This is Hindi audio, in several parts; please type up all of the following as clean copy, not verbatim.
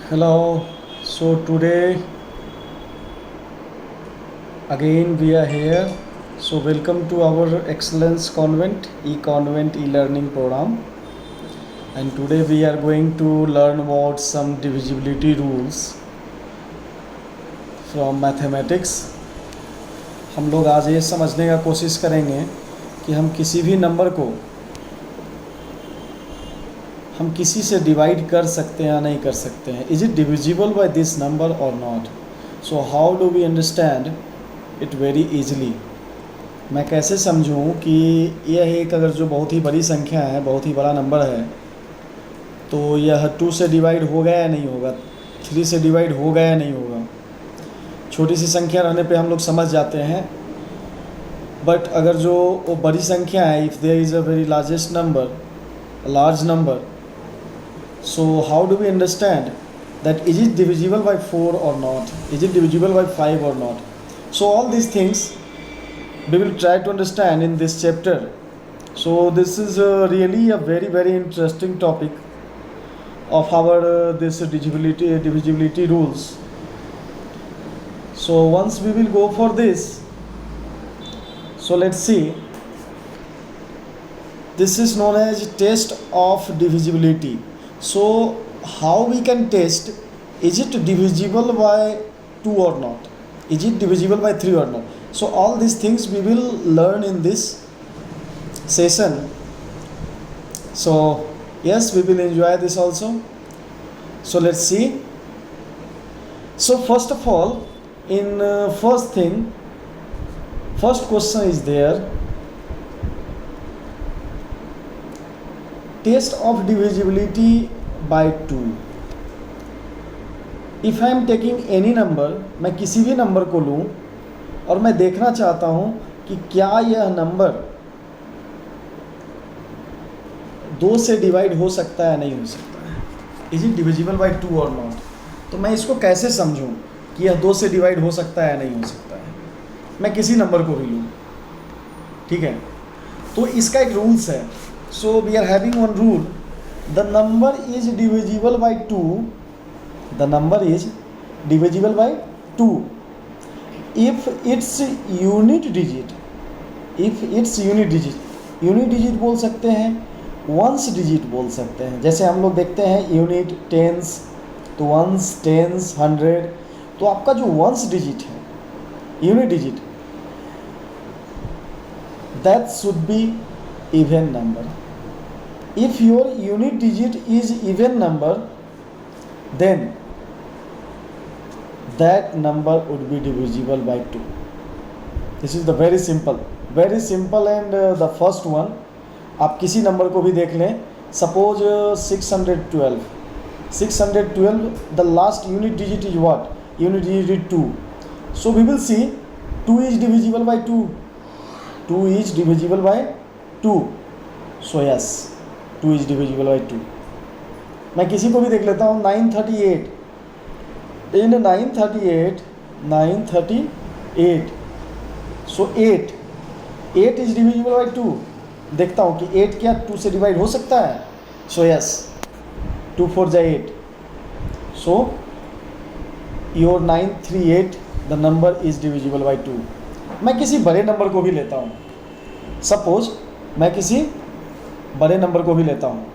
Hello. So today again we are here. So welcome to our Excellence Convent e-convent e-learning program. And today we are going to learn about some divisibility rules from mathematics. हम लोग आज ये समझने का कोशिश करेंगे कि हम किसी भी नंबर को हम किसी से डिवाइड कर सकते हैं या नहीं कर सकते हैं. Is it divisible by this number और not. So how do we understand it very easily. मैं कैसे समझूं कि यह एक अगर जो बहुत ही बड़ी संख्या है, बहुत ही बड़ा नंबर है, तो यह 2 से डिवाइड होगा या नहीं होगा, 3 से डिवाइड होगा या नहीं होगा. छोटी सी संख्या रहने पे हम लोग समझ जाते हैं, बट अगर जो वो बड़ी संख्या है, if there is a very largest number, large number, so how do we understand that is it divisible by 4 or not, is it divisible by 5 or not. So all these things we will try to understand in this chapter. So this is really a very interesting topic of our this divisibility rules. So once we will go for this, so let's see, this is known as test of divisibility. So how we can test, is it divisible by 2 or not, is it divisible by 3 or not. So all these things we will learn in this session. So yes, we will enjoy this also. So let's see. So first of all, in first question is there, test of divisibility by 2. If I am taking any number, मैं किसी भी नंबर को लूँ और मैं देखना चाहता हूँ कि क्या यह नंबर 2 से डिवाइड हो सकता है या नहीं हो सकता है, इज इट डिविजिबल बाई 2 और नॉट. तो मैं इसको कैसे समझूँ कि यह 2 से डिवाइड हो सकता है या नहीं हो सकता है. मैं किसी नंबर को भी लूँ, ठीक है, तो इसका एक रूल्स है. So we are having one rule, the number is divisible by 2, the number is divisible by 2 if its unit digit, unit digit बोल सकते हैं, वंस डिजिट बोल सकते हैं. जैसे हम लोग देखते हैं यूनिट, टेंस, तो वंस, टेंस, 100, तो आपका जो वंस डिजिट है, unit digit, that should be even number. If your unit digit is even number, then that number would be divisible by 2. This is the very simple and the first one. आप किसी नंबर को भी देख लें, suppose 612, the last unit digit is what? Unit digit is 2. So we will see 2 is divisible by 2. 2 is divisible by 2. So yes, 2 is divisible by 2. मैं किसी को भी देख लेता हूँ, 938, in 938, so 8 is divisible by 2. देखता हूँ कि 8 क्या 2 से डिवाइड हो सकता है. So yes, 2 4 जा 8. So your 938, the number is divisible by 2. मैं किसी बड़े नंबर को भी लेता हूँ, सपोज मैं किसी बड़े नंबर को भी लेता हूँ.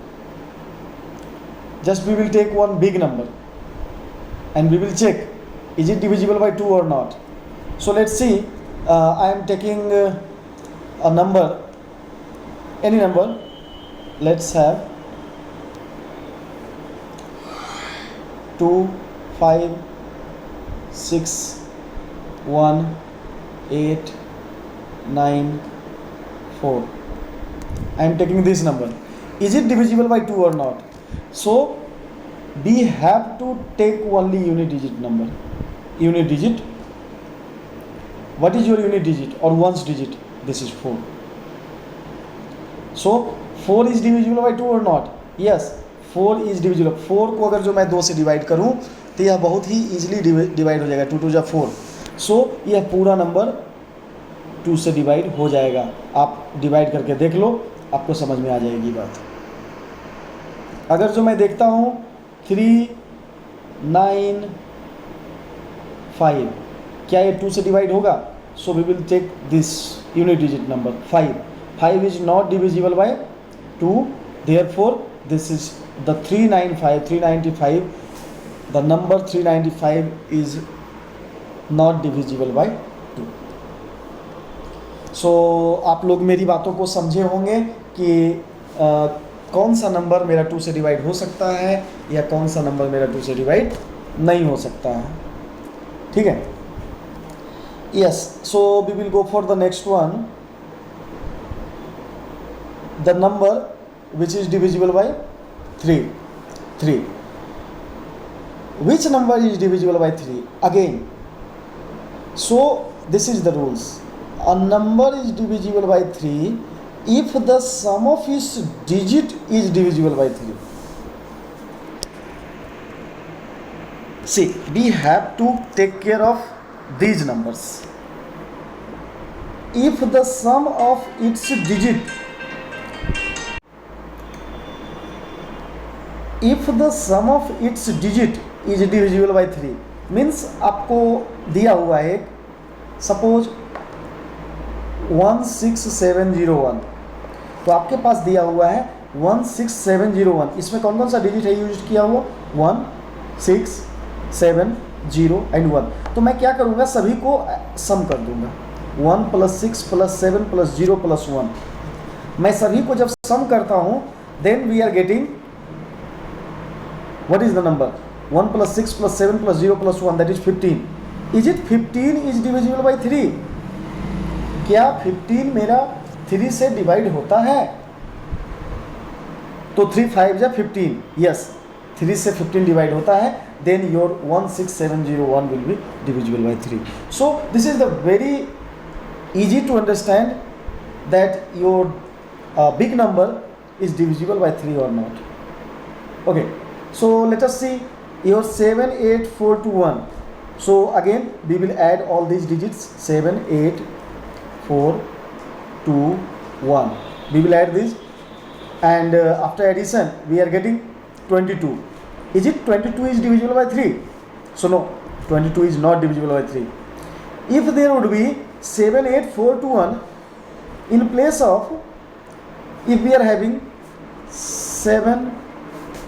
Just we will take one big number and we will check is it divisible by 2 और not. So let's see, I am taking a number, any number, let's have 2 5 6 1 8 9 4. I am taking this number. Is it divisible by 2 or not? So we have to take only unit digit number. Unit digit. What is your unit digit or ones digit? This is 4. So 4 is divisible by 2 or not? Yes, 4 is divisible. 4 को अगर जो मैं 2 से डिवाइड करूँ तो यह बहुत ही ईजिली डिवाइड हो जाएगा. 2 2 जा 4. सो यह पूरा नंबर 2 से डिवाइड हो जाएगा. आप डिवाइड करके देख लो, आपको समझ में आ जाएगी बात. अगर जो मैं देखता हूँ 3 9 5, क्या ये 2 से डिवाइड होगा? So we will take this unit digit number 5. 5 is not divisible by 2, therefore this is the 395. The number 395 is not divisible by 2. So आप लोग मेरी बातों को समझे होंगे कि कौन सा नंबर मेरा 2 से डिवाइड हो सकता है या कौन सा नंबर मेरा 2 से डिवाइड नहीं हो सकता है. ठीक है. Yes, so we will go for the next one. The number which is divisible by 3. Which number is divisible by 3? Again, so this is the rules. A number is divisible by 3 if the sum of its digit is divisible by 3. See, we have to take care of these numbers. If the sum of its digit, if the sum of its digit is divisible by 3, means आपको दिया हुआ है सपोज 16701, तो आपके पास दिया हुआ है 16701. इसमें कौन कौन सा डिजिट है यूज किया हुआ? 1 6 7 0 एंड 1. तो मैं क्या करूँगा, सभी को सम कर दूंगा. 1 + 6 + 7 + 0 + 1. मैं सभी को जब सम करता हूँ then we are getting what is the number? 1 + 6 + 7 + 0 + 1, that is 15. Is it 15 is divisible by 3? क्या 15 मेरा 3 से डिवाइड होता है? तो 3 5 या 15. यस, 3 से 15 डिवाइड होता है. Then your 16701 will be divisible by 3. So this is the very easy to understand that your big number is divisible by 3 or not. Okay. So let us see your 7 8 4 2 1. So again we will add all these digits 7 8 4 2 1. We will add this and after addition we are getting 22. Is it 22 is divisible by 3? So no, 22 is not divisible by 3. If there would be 7 8 4 2 1 in place of, if we are having 7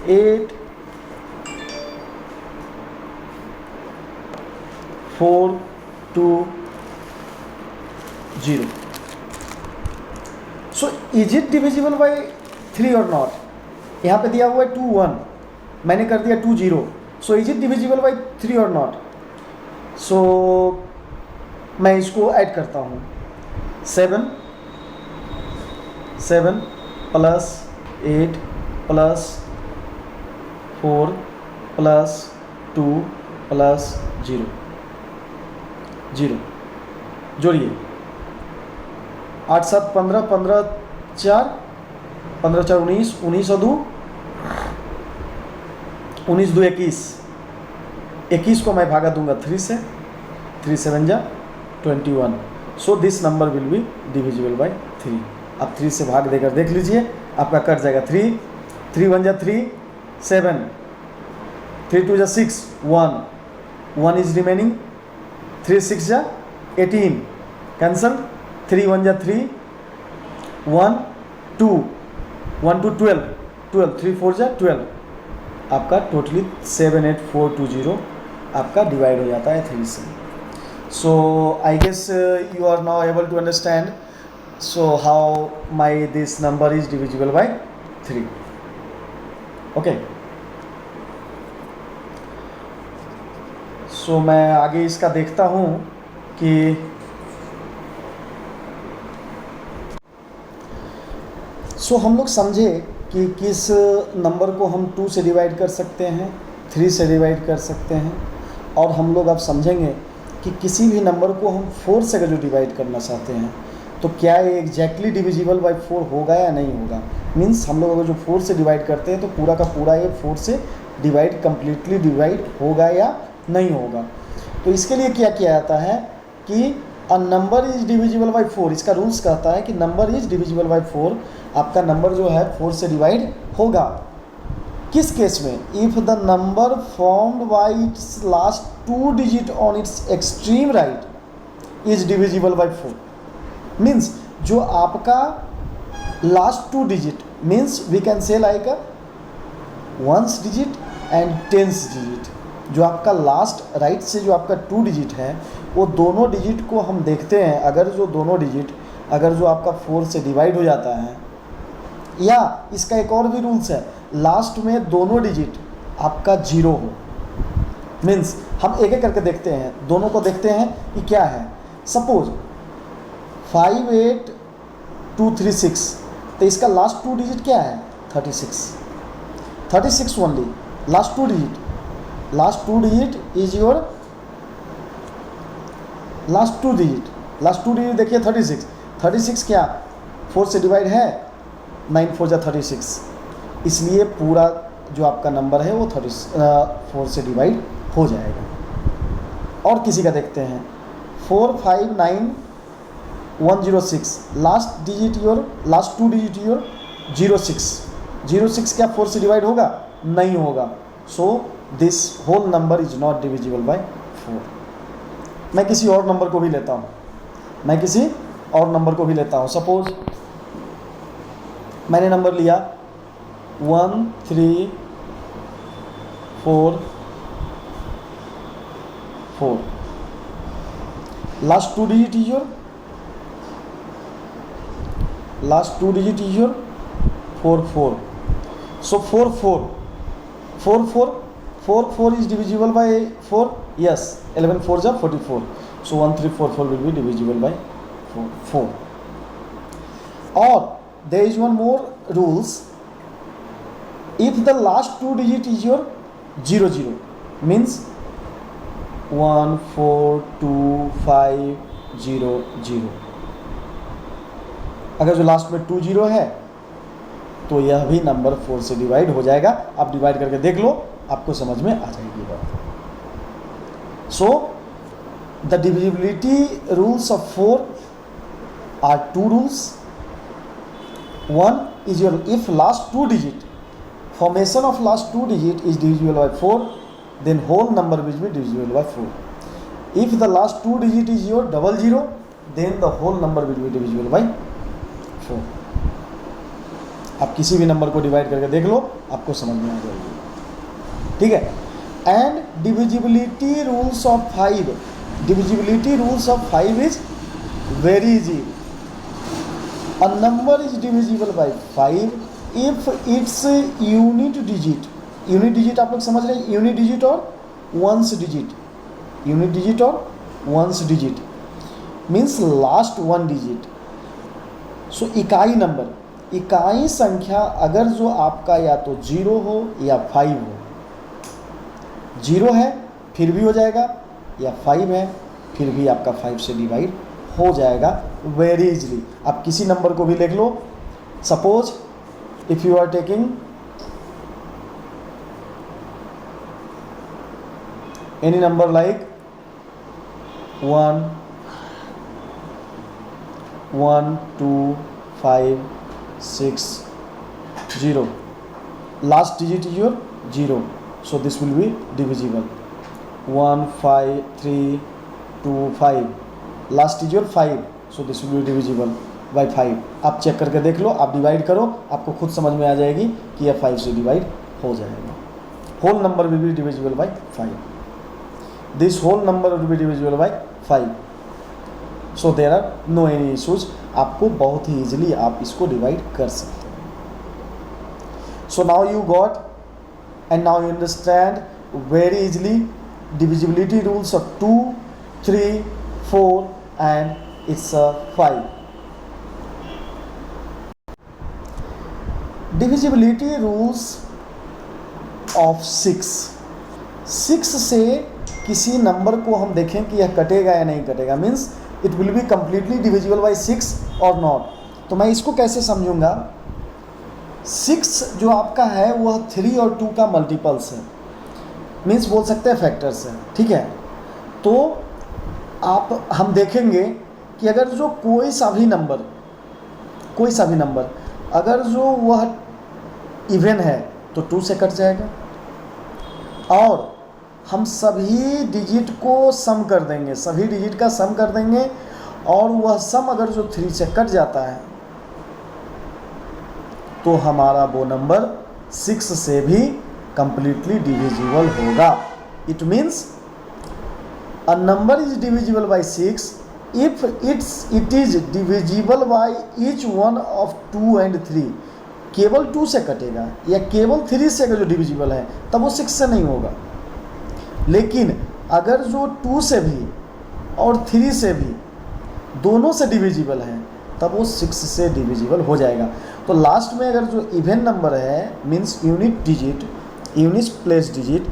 8 4 2 0. So is it divisible by 3 or not? यहाँ पे दिया हुआ है 2 1, मैंने कर दिया 2 0. So is it divisible by 3 or not? So मैं इसको ऐड करता हूँ. 7 + 8 + 4 + 2 + 0 0. जोड़िए 8 7 15 15 4 15 4 19 19 और 2 19 2 21. 21 को मैं भागा दूंगा 3 से. 3 7 जा 21. So this number will be divisible by 3. आप 3 से भाग देकर देख लीजिए, आपका कट जाएगा 3 3 1 जा 3 7 3 2 जा 6 1 1 इज रिमेनिंग. 3 6 जा 18 कैंसल. 3 1 जा 3 1 2 1 2 12 12 3 4 जा 12. आपका टोटली 7 8 4 2 0 आपका डिवाइड हो जाता है 3 से. So I guess you are now able to understand so how my this number is divisible by 3. Okay. सो मैं आगे इसका देखता हूँ कि हम लोग समझे कि किस नंबर को हम 2 से डिवाइड कर सकते हैं, 3 से डिवाइड कर सकते हैं, और हम लोग अब समझेंगे कि किसी भी नंबर को हम 4 से अगर जो डिवाइड करना चाहते हैं तो क्या ये एग्जैक्टली डिविजिबल बाय 4 होगा या नहीं होगा. मीन्स हम लोग अगर जो 4 से डिवाइड करते हैं तो पूरा का पूरा ये 4 से डिवाइड कम्प्लीटली डिवाइड होगा या नहीं होगा. तो इसके लिए क्या किया जाता है कि a number is divisible by 4. इसका रूल्स कहता है कि नंबर इज डिविजिबल बाय 4. आपका नंबर जो है 4 से डिवाइड होगा. किस केस में? If the number formed by its last 2 digit on its extreme right is divisible by 4। Means जो आपका last 2 digit means we can say like a 1s digit and 10s digit, जो आपका लास्ट राइट से जो आपका 2 डिजिट है वो दोनों डिजिट को हम देखते हैं, अगर जो दोनों डिजिट अगर जो आपका 4 से डिवाइड हो जाता है, या इसका एक और भी रूल्स है, लास्ट में दोनों डिजिट आपका 0 हो। मीन्स हम एक एक करके देखते हैं, दोनों को देखते हैं कि क्या है। सपोज 58236, तो इसका लास्ट 2 डिजिट क्या है? 36 only, last 2 digit. Last 2 digit is your last 2 digit देखिए 36 क्या 4 से डिवाइड है? 9 4 जा 36, इसलिए पूरा जो आपका नंबर है वो 4 से डिवाइड हो जाएगा। और किसी का देखते हैं 459106, last digit your last 2 digit your 06 क्या 4 से डिवाइड होगा? नहीं होगा। So this whole number is not divisible by 4। मैं किसी और नंबर को भी लेता हूँ, सपोज मैंने नंबर लिया 1344, last 2 digit is your 44। So 44 is divisible by 4, yes, 11 4 जा 44, so 1344 will be divisible by 4। और there is one more rules, if the last 2 digit is your 00 means 14250, अगर जो लास्ट में 20 है तो यह भी नंबर 4 से डिवाइड हो जाएगा। आप डिवाइड करके देख लो, आपको समझ में आ जाएगी बात। So the divisibility rules of 4 are 2 rules. One is your if last 2 digit formation of last 2 digit is divisible by 4, then whole number will be divisible by 4. If the last 2 digit is your 00, then the whole number will be divisible by 4. आप किसी भी नंबर को डिवाइड करके देख लो, आपको समझ में आ जाएगी। ठीक है। And divisibility rules of 5 is very easy. A number is divisible by 5 if its unit digit आप लोग समझ रहे हैं, यूनिट डिजिट और ones digit means last 1 digit. So इकाई नंबर, इकाई संख्या अगर जो आपका या तो 0 हो या 5 हो, 0 है फिर भी हो जाएगा, या 5 है फिर भी आपका 5 से डिवाइड हो जाएगा वेरी इजली। आप किसी नंबर को भी लिख लो। Suppose if you are taking any number like 1 1 2 5 6 0, last digit is your 0, so this will be divisible. 1 5 3 2 5, last is your 5, so this will be divisible by 5। आप चेक करके देख लो, आप डिवाइड करो, आपको खुद समझ में आ जाएगी कि यह 5 से डिवाइड हो जाएगा। Whole number will be divisible by 5, this whole number will be divisible by 5, so there are no any issues. आपको बहुत ही ईजिली आप इसको डिवाइड कर सकते हैं। So now you got and now you understand very easily divisibility rules of 2 3 4 and it's 5. Divisibility rules of 6 से किसी नंबर को हम देखें कि यह कटेगा या नहीं कटेगा, means it will be completely divisible by 6 और नॉट। तो मैं इसको कैसे समझूंगा? 6 जो आपका है वह 3 और 2 का मल्टीपल्स है, मीन्स बोल सकते हैं फैक्टर्स है। ठीक है, तो हम देखेंगे कि अगर जो कोई सा भी नंबर अगर जो वह इवन है, तो 2 से कट जाएगा, और हम सभी डिजिट को सम कर देंगे, सभी डिजिट का सम कर देंगे, और वह सम अगर जो 3 से कट जाता है तो हमारा वो नंबर 6 से भी कंप्लीटली डिविजिबल होगा। It means a number is divisible by 6 if it is divisible by each one of 2 and 3। केवल 2 से कटेगा या केवल 3 से अगर जो डिविजिबल है तब वो 6 से नहीं होगा, लेकिन अगर जो 2 से भी और 3 से भी दोनों से डिविजिबल है तब वो 6 से डिविजिबल हो जाएगा। तो लास्ट में अगर जो इवन नंबर है means unit digit, unit place digit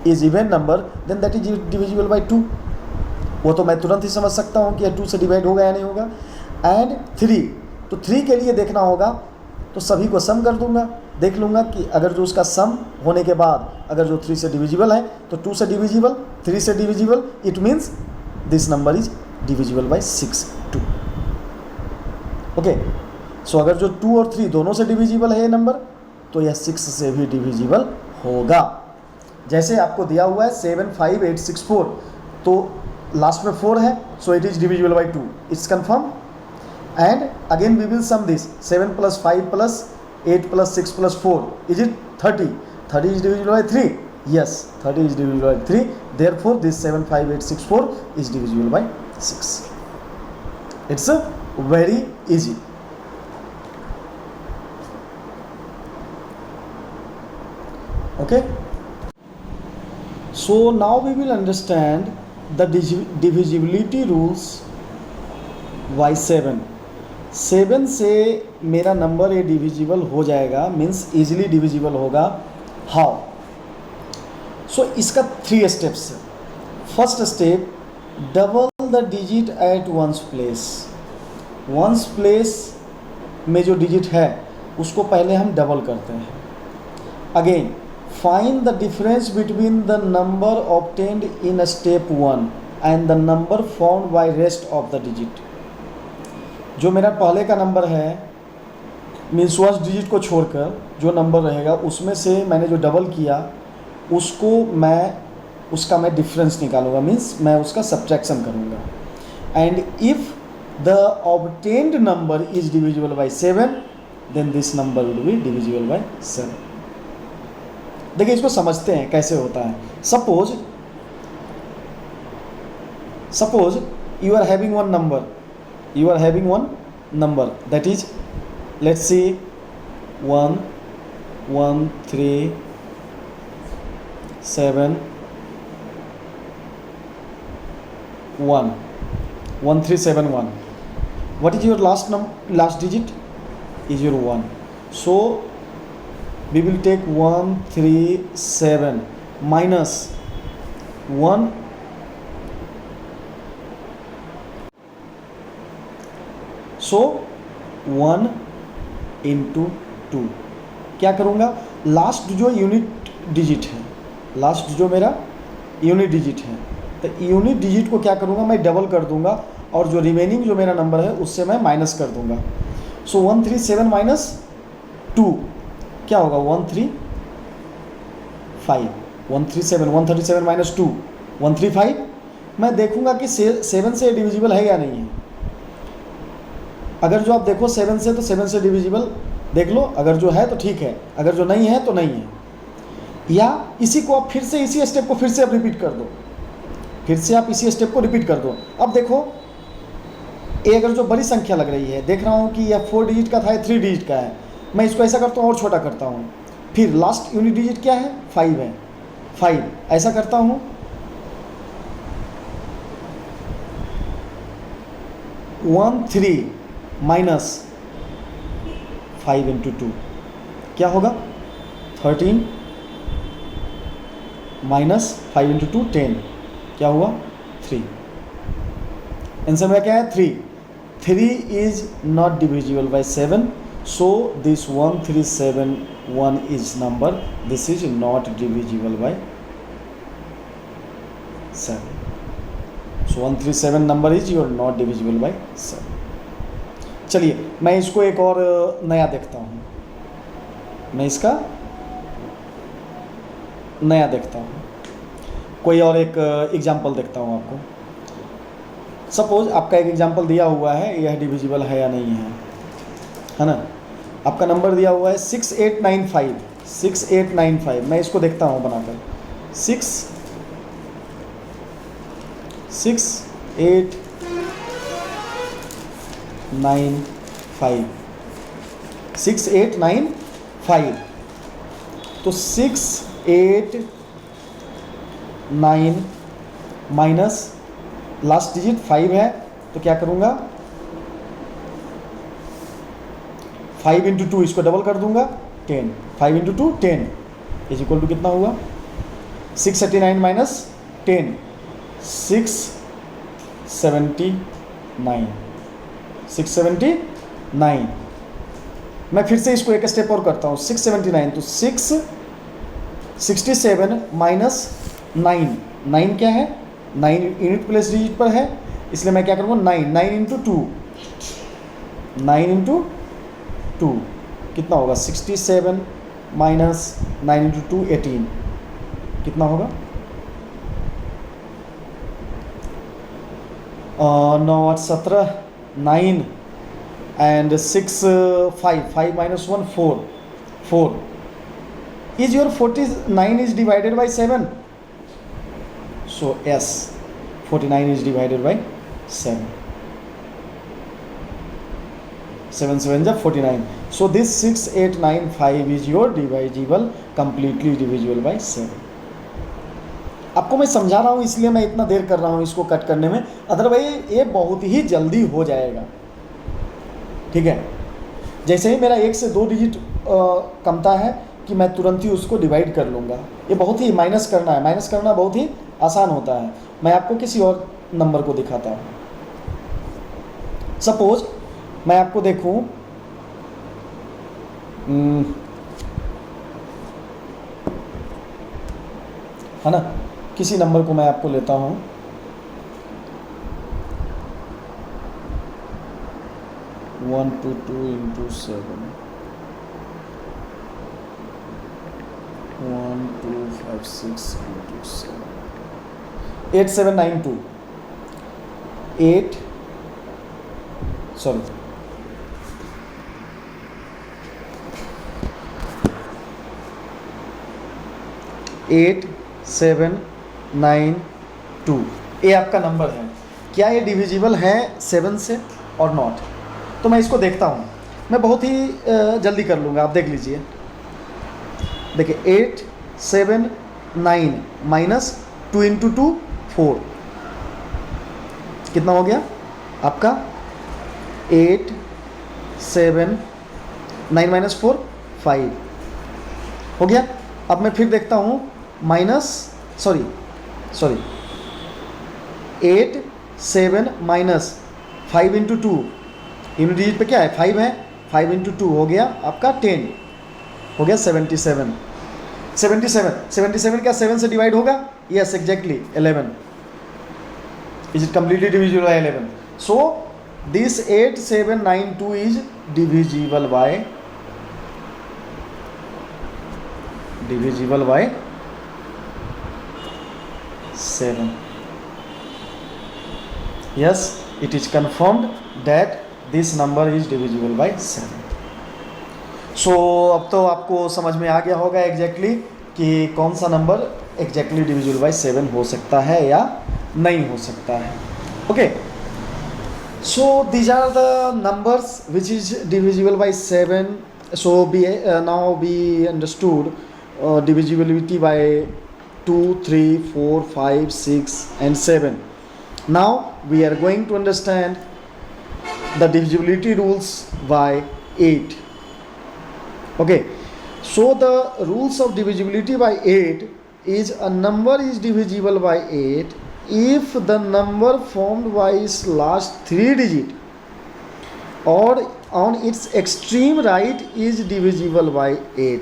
is even number, then that is divisible by 2। वो तो मैं तुरंत ही समझ सकता हूँ कि 2 से डिवाइड होगा या नहीं होगा। एंड 3, तो 3 के लिए देखना होगा तो सभी को सम कर दूंगा, देख लूँगा कि अगर जो उसका सम होने के बाद अगर जो 3 से डिविजिबल है तो 2 से डिविजिबल, 3 से divisible, it means this number is divisible by 6 2। Okay, so अगर जो 2 और 3 दोनों से डिविजिबल है ये नंबर तो यह 6 से भी डिविजिबल होगा। जैसे आपको दिया हुआ है 75864, तो लास्ट में 4 है, so it is divisible by 2, it's confirm. And again we will sum this 7 + 5 + 8 + 6 + 4 is it 30, 30 is divisible by 3, yes 30 is divisible by 3, therefore this 75864 is divisible by 6. It's a very easy. Okay, so now we will understand the divisibility rules by 7. 7 से मेरा नंबर ये डिविजिबल हो जाएगा, मीन्स इजीली डिविजिबल होगा। हाउ? सो इसका 3 स्टेप्स है। First step, double the digit at ones place. Ones place में जो डिजिट है उसको पहले हम डबल करते हैं। Again, find the difference between the number obtained in step 1 and the number found by rest of the digit. जो मेरा पहले का नंबर है मीन्स फर्स्ट डिजिट को छोड़कर जो नंबर रहेगा उसमें से मैंने जो डबल किया उसका मैं डिफरेंस निकालूंगा, मीन्स मैं उसका सब्ट्रैक्शन करूंगा। And if the obtained number is divisible by 7 then this number will be divisible by 7। देखिए इसको समझते हैं कैसे होता है। Suppose you are having one number that is, let's see, 1 1 3 7 1 1 3 7 1. What is your last digit? Is your 1. So we will take 1 3 7 minus 1 सो 1 × 2 क्या करूँगा, लास्ट जो यूनिट डिजिट है, लास्ट जो मेरा यूनिट डिजिट है, तो यूनिट डिजिट को क्या करूँगा मैं डबल कर दूँगा और जो रिमेनिंग जो मेरा नंबर है उससे मैं माइनस कर दूँगा। सो 137 माइनस 2 क्या होगा, 135 137 माइनस 2 135। मैं देखूँगा कि 7 से डिविजिबल है या नहीं है। अगर जो आप देखो 7 से तो 7 से डिविजिबल देख लो, अगर जो है तो ठीक है, अगर जो नहीं है तो नहीं है। या इसी को आप फिर से इसी स्टेप को फिर से आप रिपीट कर दो, फिर से आप इसी स्टेप को रिपीट कर दो। अब देखो ये अगर जो बड़ी संख्या लग रही है, देख रहा हूँ कि यह 4 डिजिट का था, या 3 डिजिट का है, मैं इसको ऐसा करता हूँ और छोटा करता हूँ। फिर लास्ट यूनिट डिजिट क्या है, 5 है, 5 ऐसा करता हूँ। 13 माइनस 5 × 2 क्या होगा, 13 माइनस 5 × 2 10 क्या हुआ, 3। आंसर में क्या है, 3 is not divisible by 7, so this 1371 is number, this is not divisible by 7। So 137 number is your not divisible by 7। चलिए मैं इसको एक और नया देखता हूँ। मैं इसका नया देखता हूँ, कोई और एक एग्जाम्पल देखता हूँ आपको। सपोज आपका एक एग्जाम्पल दिया हुआ है, यह डिविजिबल है या नहीं है ना। आपका नंबर दिया हुआ है 6895, 6895। मैं इसको देखता हूँ बनाकर, 6895, 6895। तो 689 माइनस लास्ट डिजिट 5 है, तो क्या करूँगा 5 इंटू 2, इसको डबल कर दूंगा 10, 5 इंटू 2 10 इज इक्वल टू कितना हुआ 689 माइनस 10, 679, 679। मैं फिर से इसको एक स्टेप और करता हूँ, 679 तो 667 माइनस 9, 9 क्या है 9 यूनिट प्लेस डिजिट पर है, इसलिए मैं क्या करूँगा 9 इंटू 2, 9 इंटू 2 कितना होगा 67 माइनस 9 इंटू 2 18, कितना होगा 9 8 17 9 and 6 5 minus 1 4 is your 49 is divided by 7, so yes 49 is divided by 7, 7 7 जा 49, so this 6895 is your divisible, completely divisible by 7। आपको मैं समझा रहा हूँ इसलिए मैं इतना देर कर रहा हूँ इसको कट करने में, अदरवाइज ये बहुत ही जल्दी हो जाएगा, ठीक है। जैसे ही मेरा 1 से 2 डिजिट कमता है कि मैं तुरंत ही उसको डिवाइड कर लूँगा। ये बहुत ही माइनस करना है, माइनस करना बहुत ही आसान होता है। मैं आपको किसी और नंबर को दिखाता हूँ। सपोज मैं आपको देखूँ है ना, किसी नंबर को मैं आपको लेता हूँ 1 2 2 इंटू 7 1 2 5 6 इंटू 7 8792 8 सॉरी 8792 ये आपका नंबर है। क्या ये डिविजिबल है 7 से और नॉट? तो मैं इसको देखता हूँ, मैं बहुत ही जल्दी कर लूँगा, आप देख लीजिए। देखिए 879 माइनस 2 इंटू 2 4 कितना हो गया आपका 8 7 9 माइनस 4 5 हो गया। अब मैं फिर देखता हूँ minus sorry 8 7 minus 5 into 2 unit digit पे क्या है 5 है, 5 इंटू 2 हो गया आपका 10 हो गया 77 क्या 7 से डिवाइड होगा? Yes exactly 11। Is it completely divisible by 11? So this 8792 is divisible by 7। Yes, it is confirmed that this number is divisible by 7. So अब तो आपको समझ में आ गया होगा एग्जैक्टली कि कौन सा नंबर एग्जैक्टली डिविजिबल बाय 7 हो सकता है या नहीं हो सकता है। Okay, so these are the numbers which is divisible by 7. So now we understood divisibility by 2, 3, 4, 5, 6 and 7. Now we are going to understand the divisibility rules by 8. Okay, so the rules of divisibility by 8 is a number is divisible by 8 if the number formed by its last 3 digit or on its extreme right is divisible by 8.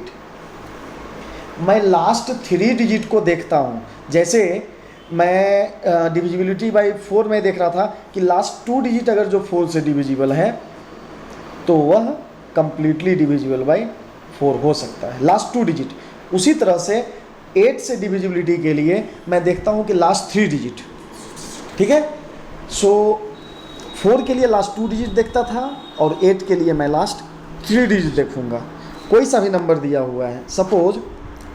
मैं लास्ट 3 डिजिट को देखता हूँ, जैसे मैं डिविजिबिलिटी बाई 4 में देख रहा था कि लास्ट 2 डिजिट अगर जो 4 से डिविजिबल है तो वह कंप्लीटली डिविजिबल बाई 4 हो सकता है, लास्ट 2 डिजिट। उसी तरह से 8 से डिविजिबिलिटी के लिए मैं देखता हूँ कि लास्ट 3 डिजिट, ठीक है। सो 4 के लिए लास्ट 2 डिजिट देखता था और 8 के लिए मैं लास्ट 3 डिजिट देखूँगा। कोई सा भी नंबर दिया हुआ है, सपोज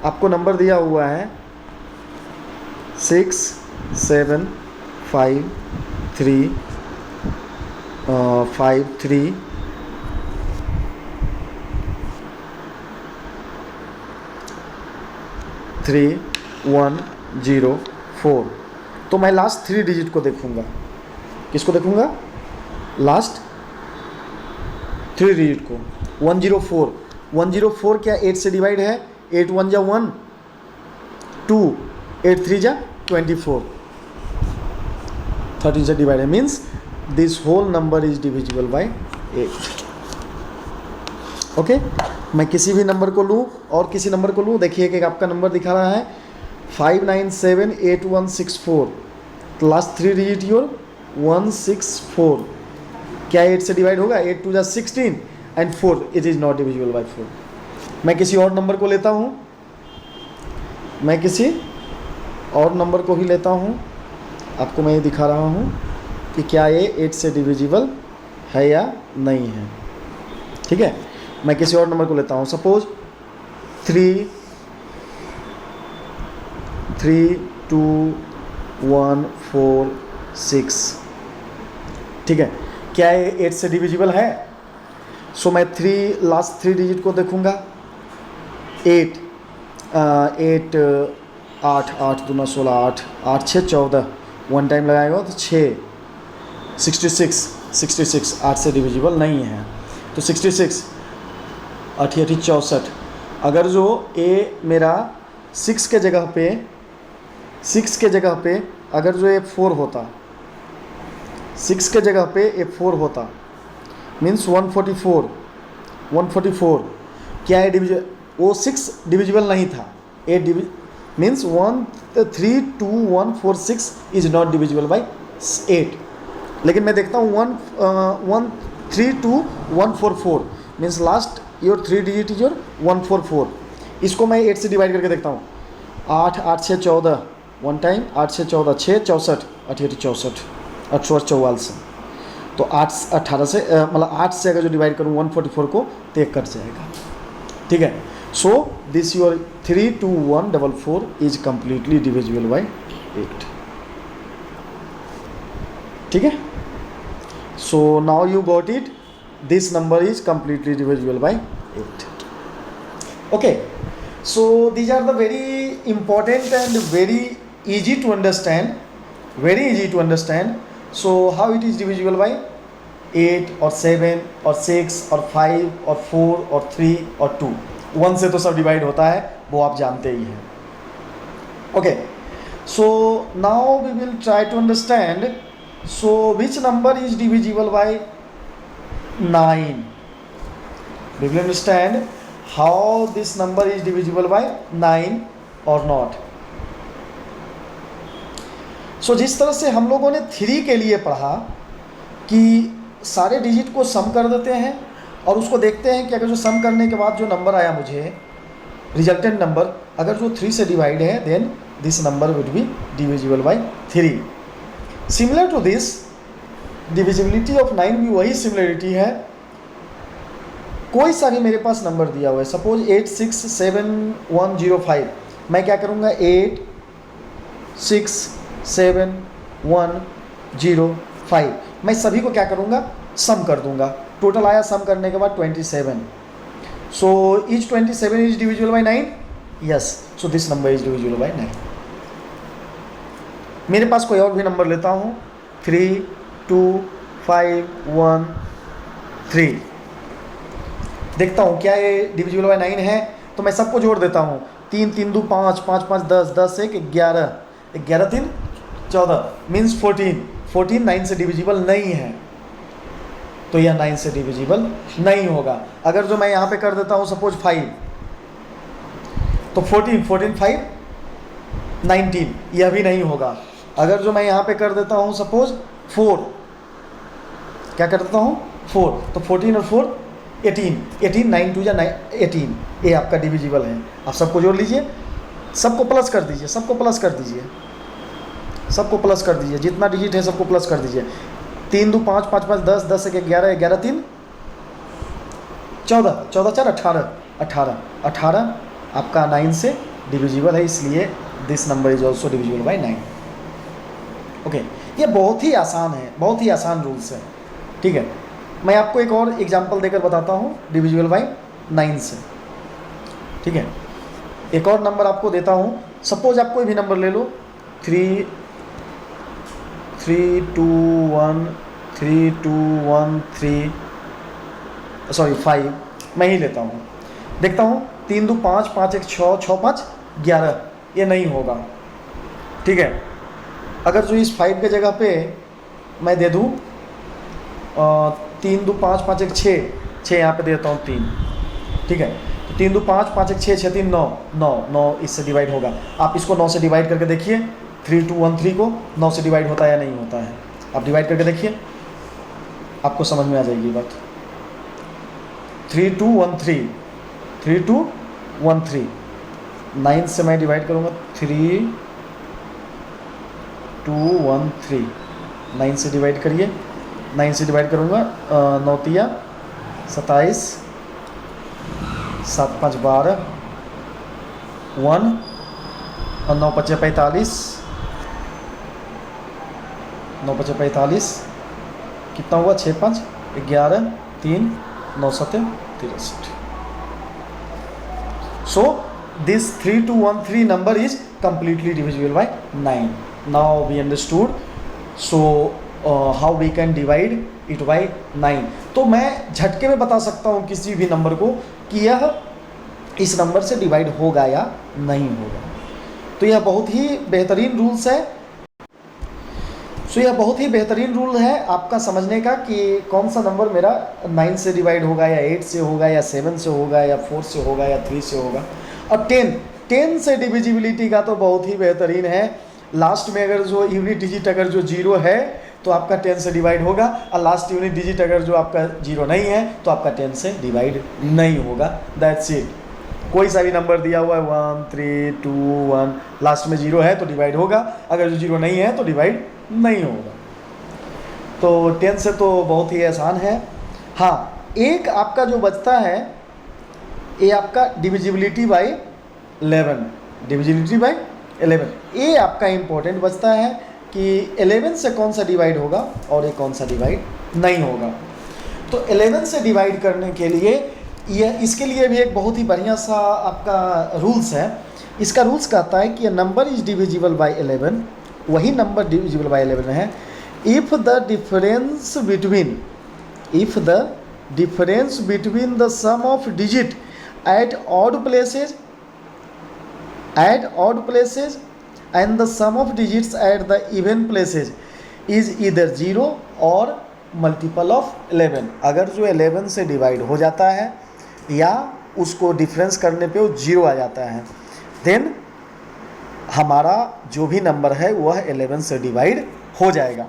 आपको नंबर दिया हुआ है 6 7 5 3 5 3 3 1 0 4, तो मैं लास्ट 3 डिजिट को देखूंगा। किसको देखूंगा? लास्ट 3 डिजिट को। 104, 104 क्या 8 से डिवाइड है? 8 1 जा 1 2, 8 3 जा 24, 13 से डिवाइड है, means this whole number is divisible by 8। Okay, मैं किसी भी नंबर को लूँ और किसी नंबर को लूँ, देखिए कि आपका नंबर दिखा रहा है 5978164, तो लास्ट 3 डिजिट योर 164, क्या 8 से डिवाइड होगा? 8 2 जा 16 and 4, it is not divisible by 4। मैं किसी और नंबर को लेता हूँ, मैं किसी और नंबर को ही लेता हूँ, आपको मैं ये दिखा रहा हूँ कि क्या ये 8 से डिविजिबल है या नहीं है, ठीक है। मैं किसी और नंबर को लेता हूँ, सपोज 3 3 2 1 4 6, ठीक है। क्या ये 8 से डिविजिबल है? सो मैं लास्ट 3 डिजिट को देखूँगा। 8 8 8 दूना 16, 8 8 6 14, 1 टाइम लगाएगा तो 6, 66 8 से डिविजिबल नहीं है, तो 66 8 8 64। अगर जो ए मेरा 6 के जगह पे अगर जो ए 4 होता, 6 के जगह पे ए 4 होता, मीन्स 144, क्या है डिविजिबल? वो 6 डिविजिबल नहीं था, a means 1 3 2 1 4 6 is not divisible by 8। लेकिन मैं देखता हूँ 1 3 2 1 4 4, means last your 3 digit is your 144। इसको मैं 8 से डिवाइड करके देखता हूँ। 8 8 6 14, 1 टाइम 8 6 14 6 64, 8 8 64, 8 44, तो 8 18 से मतलब 8 से अगर जो डिवाइड करूँ 144 को तो एक कट जाएगा, ठीक है। So this your 3 2 1 4 4 is completely divisible by 8, ठीक है। So now you got it, this number is completely divisible by 8. Okay, so these are the very important and very easy to understand, so how it is divisible by 8 or 7 or 6 or 5 or 4 or 3 or 2, 1 से तो सब डिवाइड होता है, वो आप जानते ही हैं। Okay, so now we will try to understand, so which number is divisible by 9. We will understand how this number is divisible by 9 or not. So जिस तरह से हम लोगों ने 3 के लिए पढ़ा कि सारे डिजिट को सम कर देते हैं और उसको देखते हैं कि अगर जो सम करने के बाद जो नंबर आया मुझे रिजल्टेंट नंबर, अगर जो 3 से डिवाइड है, then this number would be divisible by 3। Similar to this divisibility of 9 भी वही सिमिलरिटी है। कोई सा भी मेरे पास नंबर दिया हुआ है, सपोज 867105, मैं क्या करूँगा? 867105, मैं सभी को क्या करूँगा? सम कर दूंगा। टोटल आया सम करने के बाद 27, so is 27 is divisible by 9, yes, so this number is divisible by 9। मेरे पास कोई और भी नंबर लेता हूँ, 3 2 5 1 3, देखता हूँ क्या ये डिविजिबल बाय 9 है, तो मैं सबको जोड़ देता हूँ। 3 3 2 5 5 5 10 10 1 11 11 3 14, मीन्स 14 9 से डिविजिबल नहीं है, तो यह 9 से डिविजिबल नहीं होगा। अगर जो मैं यहाँ पे कर देता हूँ सपोज 5, तो 14 5 19, यह भी नहीं होगा। अगर जो मैं यहाँ पे कर देता हूँ सपोज 4, क्या कर देता हूँ 4, तो 14 और 4 18 9 2 या 18, ये आपका डिविजिबल है। आप सबको जोड़ लीजिए, सबको प्लस कर दीजिए, सबको प्लस कर दीजिए, सबको प्लस कर दीजिए, जितना डिजिट है सबको प्लस कर दीजिए। 3 2 5 5 5 10 10 1 11 11 3 14 14 4 18 18 18 आपका 9 से डिविजिबल है, इसलिए this number is also divisible by 9। Okay, ये बहुत ही आसान है, बहुत ही आसान रूल्स है। ठीक है, मैं आपको एक और एग्जांपल देकर बताता हूँ डिविजिबल बाय 9 से। ठीक है, एक और नंबर आपको देता हूँ। सपोज आप कोई भी नंबर ले लो, 3 3 2 1 3 2 1 3 सॉरी 5 मैं ही लेता हूँ। देखता हूँ 3 2 5 5 1 6 6 5 11, ये नहीं होगा। ठीक है, अगर जो इस 5 के जगह पे मैं दे दूँ 3 2 5 5 1 6 6 यहाँ पे देता हूँ 3। ठीक है, तो 3 2 5 5 1 6 6 3 9 9 9 इससे डिवाइड होगा। आप इसको 9 से डिवाइड करके देखिए, 3 2 1 3 को 9 से डिवाइड होता है या नहीं होता है। आप डिवाइड करके देखिए, आपको समझ में आ जाएगी बात। 3 2 1 3 3 2 1 3 9 से मैं डिवाइड करूँगा 3 2 1 3 9 से डिवाइड करिए, 9 से डिवाइड करूँगा 9 तिया 27 7 5 12 1 और 9 5 45 9 5 45 कितना हुआ 6 5 11 3 9 7 63। So this 3213 number is completely divisible by 9. Now we understood so how we can divide it by 9. तो मैं झटके में बता सकता हूँ किसी भी नंबर को कि यह इस नंबर से डिवाइड होगा या नहीं होगा। तो यह बहुत ही बेहतरीन रूल्स है। यह बहुत ही बेहतरीन रूल है आपका समझने का कि कौन सा नंबर मेरा 9 से डिवाइड होगा या 8 से होगा या 7 से होगा या 4 से होगा या 3 से होगा। और 10 से डिविजिबिलिटी का तो बहुत ही बेहतरीन है। लास्ट में अगर जो यूनिट डिजिट अगर जो 0 है तो आपका 10 से डिवाइड होगा, और लास्ट यूनिट डिजिट अगर जो आपका 0 नहीं है तो आपका 10 से डिवाइड नहीं होगा। That's it. कोई सा भी नंबर दिया हुआ है 1 3 2 1, लास्ट में 0 है तो डिवाइड होगा, अगर जो 0 नहीं है तो डिवाइड नहीं होगा। तो 10 से तो बहुत ही आसान है। हाँ, एक आपका जो बचता है ये आपका डिविजिबिलिटी बाय 11, डिविजिबिलिटी बाय 11, ये आपका इम्पोर्टेंट बचता है कि 11 से कौन सा डिवाइड होगा और ये कौन सा डिवाइड नहीं होगा। तो 11 से डिवाइड करने के लिए यह इसके लिए भी एक बहुत ही बढ़िया सा आपका रूल्स है। इसका रूल्स कहता है कि नंबर इज डिविजिबल बाय 11, वही नंबर डिविजिबल बाय 11 है if the difference between the sum of digit at odd places and the sum of digits at the even places is either 0 और मल्टीपल ऑफ 11। अगर जो 11 से डिवाइड हो जाता है या उसको डिफरेंस करने पे वो 0 आ जाता है, देन हमारा जो भी नंबर है वह 11 से डिवाइड हो जाएगा।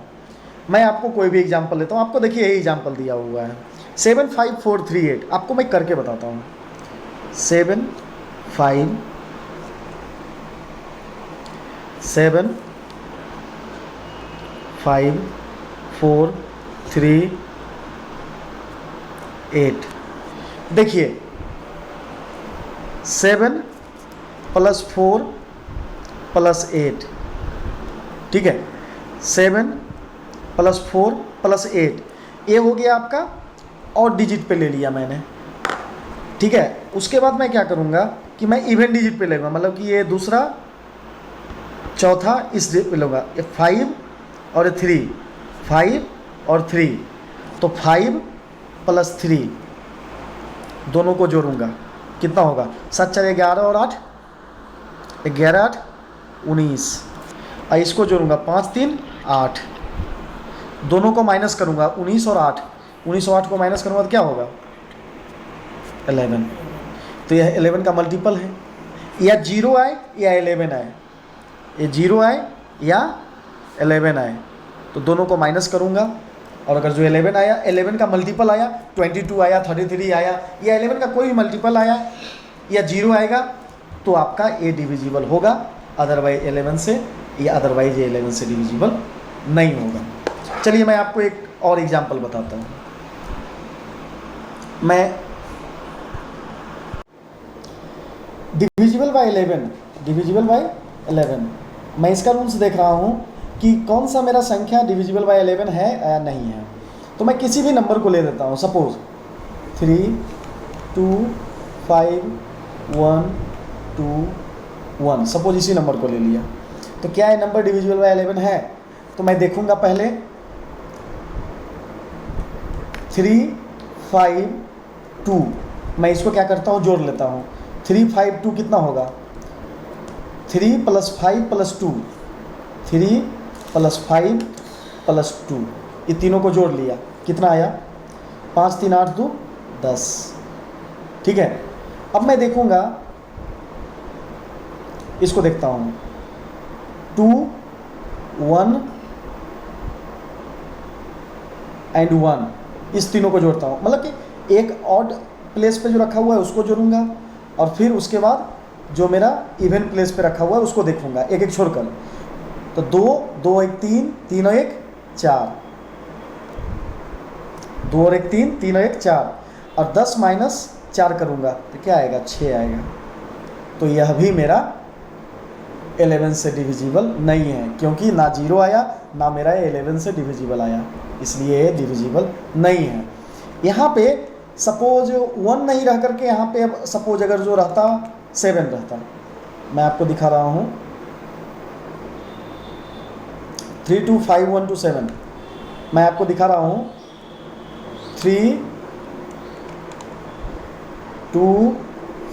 मैं आपको कोई भी एग्जांपल लेता हूँ। आपको देखिए यही एग्जांपल दिया हुआ है 7 5 4 3 8। आपको मैं करके बताता हूँ 7 5 4 3 8। देखिए 7 + 4 + 8, ठीक है, 7 + 4 + 8 ये हो गया आपका और डिजिट पे ले लिया मैंने। ठीक है, उसके बाद मैं क्या करूँगा कि मैं इवन डिजिट पे लूँगा, मतलब कि ये दूसरा चौथा इस पे लूँगा, ये 5 और 3, 5 और 3, तो 5 + 3 दोनों को जोड़ूंगा, कितना होगा 7 4 11 और 8 11 8 19, और इसको जोड़ूंगा 5 3 8, दोनों को माइनस करूंगा 19 और 8, 19 और 8 को माइनस करूंगा तो क्या होगा 11। तो यह 11 का मल्टीपल है, या 0 आए या 11 आए, ये 0 आए या 11 आए, तो दोनों को माइनस करूंगा, और अगर जो 11 आया 11 का मल्टीपल आया 22 आया 33 आया, या 11 का कोई भी मल्टीपल आया या 0 आएगा तो आपका ए डिविजिबल होगा, अदरवाइज 11 से, या अदरवाइज ये 11 से डिविजिबल नहीं होगा। चलिए मैं आपको एक और एग्जांपल बताता हूँ। मैं डिविजिबल बाय 11, मैं इसका रूल्स देख रहा हूँ कि कौन सा मेरा संख्या डिविजिबल बाय 11 है या नहीं है। तो मैं किसी भी नंबर को ले लेता हूँ, सपोज 3, 2, 5, 1, 2, 1, सपोज इसी नंबर को ले लिया। तो क्या ये नंबर डिविजिबल बाय 11 है? तो मैं देखूंगा पहले 3, 5, 2, मैं इसको क्या करता हूँ, जोड़ लेता हूँ। 3, 5, 2 कितना होगा? 3 + 5 + 2, 3 + 5 + 2, ये तीनों को जोड़ लिया, कितना आया? 5, 3, 8, 2, 10। ठीक है, अब मैं देखूंगा, इसको देखता हूँ 2, 1 एंड 1, इस तीनों को जोड़ता हूँ। मतलब कि एक ऑड प्लेस पे जो रखा हुआ है उसको जोड़ूंगा, और फिर उसके बाद जो मेरा इवन प्लेस पे रखा हुआ है उसको देखूंगा एक एक छोड़कर। तो 2, 2 1 3, 3 और 1 4, 2 और 1 3, 3 और 1 4, और 10 - 4 करूंगा तो क्या आएगा? 6 आएगा। तो यह भी मेरा 11 से डिविजिबल नहीं है, क्योंकि ना 0 आया ना मेरा 11 से डिविजिबल आया, इसलिए ये डिविजिबल नहीं है। यहाँ पे सपोज 1 नहीं रह करके यहाँ पे अब सपोज अगर जो रहता 7 रहता, मैं आपको दिखा रहा हूँ 3, 2, 5, 1, 2, 7, मैं आपको दिखा रहा हूँ 3, 2,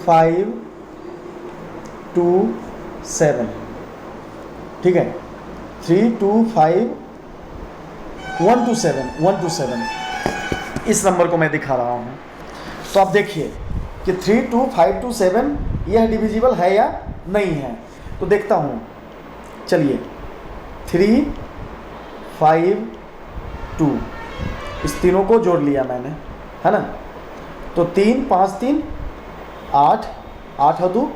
5, 2, 7, ठीक है, 3, 2, 5, 1, 2, 7, 1, 2, 7, इस नंबर को मैं दिखा रहा हूँ। तो आप देखिए कि 3, 2, 5, 2, 7 यह डिविजिबल है या नहीं है। तो देखता हूँ, चलिए 3, 5, 2, इस तीनों को जोड़ लिया मैंने, है ना। तो 3, 5, 3, 8, 8 और 2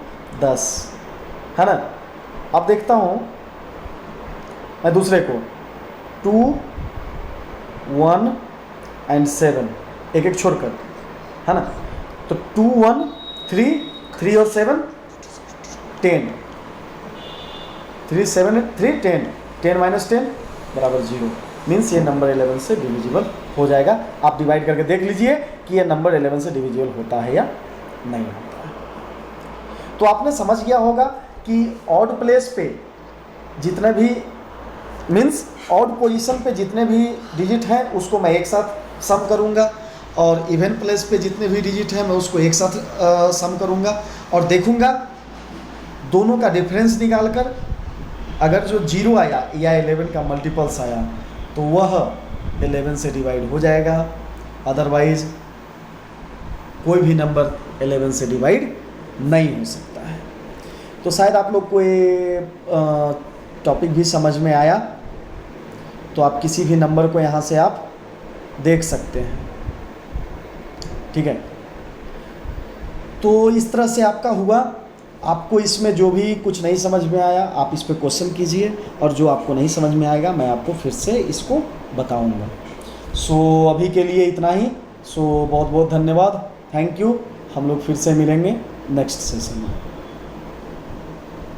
10, है ना। अब देखता हूँ मैं दूसरे को 2, 1 एंड 7, एक एक छोड़कर, है ना। तो 2, 1, 3, 3 और 7 10, 3, 7, 3, 10, 10 - 10 = 0, मीन्स ये नंबर 11 से डिविजिबल हो जाएगा। आप डिवाइड करके देख लीजिए कि ये नंबर 11 से डिविजिबल होता है या नहीं होता है। तो आपने समझ गया होगा कि ऑड प्लेस पे जितने भी मीन्स ऑड पोजीशन पे जितने भी डिजिट हैं उसको मैं एक साथ सम करूंगा, और इवन प्लेस पे जितने भी डिजिट हैं मैं उसको एक साथ सम करूंगा, और देखूंगा दोनों का डिफरेंस निकाल कर अगर जो 0 आया या 11 का मल्टीपल्स आया तो वह 11 से डिवाइड हो जाएगा, अदरवाइज कोई भी नंबर 11 से डिवाइड नहीं हो सकता है। तो शायद आप लोग को ये टॉपिक भी समझ में आया। तो आप किसी भी नंबर को यहाँ से आप देख सकते हैं, ठीक है। तो इस तरह से आपका हुआ। आपको इसमें जो भी कुछ नहीं समझ में आया आप इस पर क्वेश्चन कीजिए, और जो आपको नहीं समझ में आएगा मैं आपको फिर से इसको बताऊंगा। सो अभी के लिए इतना ही। सो बहुत बहुत धन्यवाद, थैंक यू। हम लोग फिर से मिलेंगे नेक्स्ट सेशन में।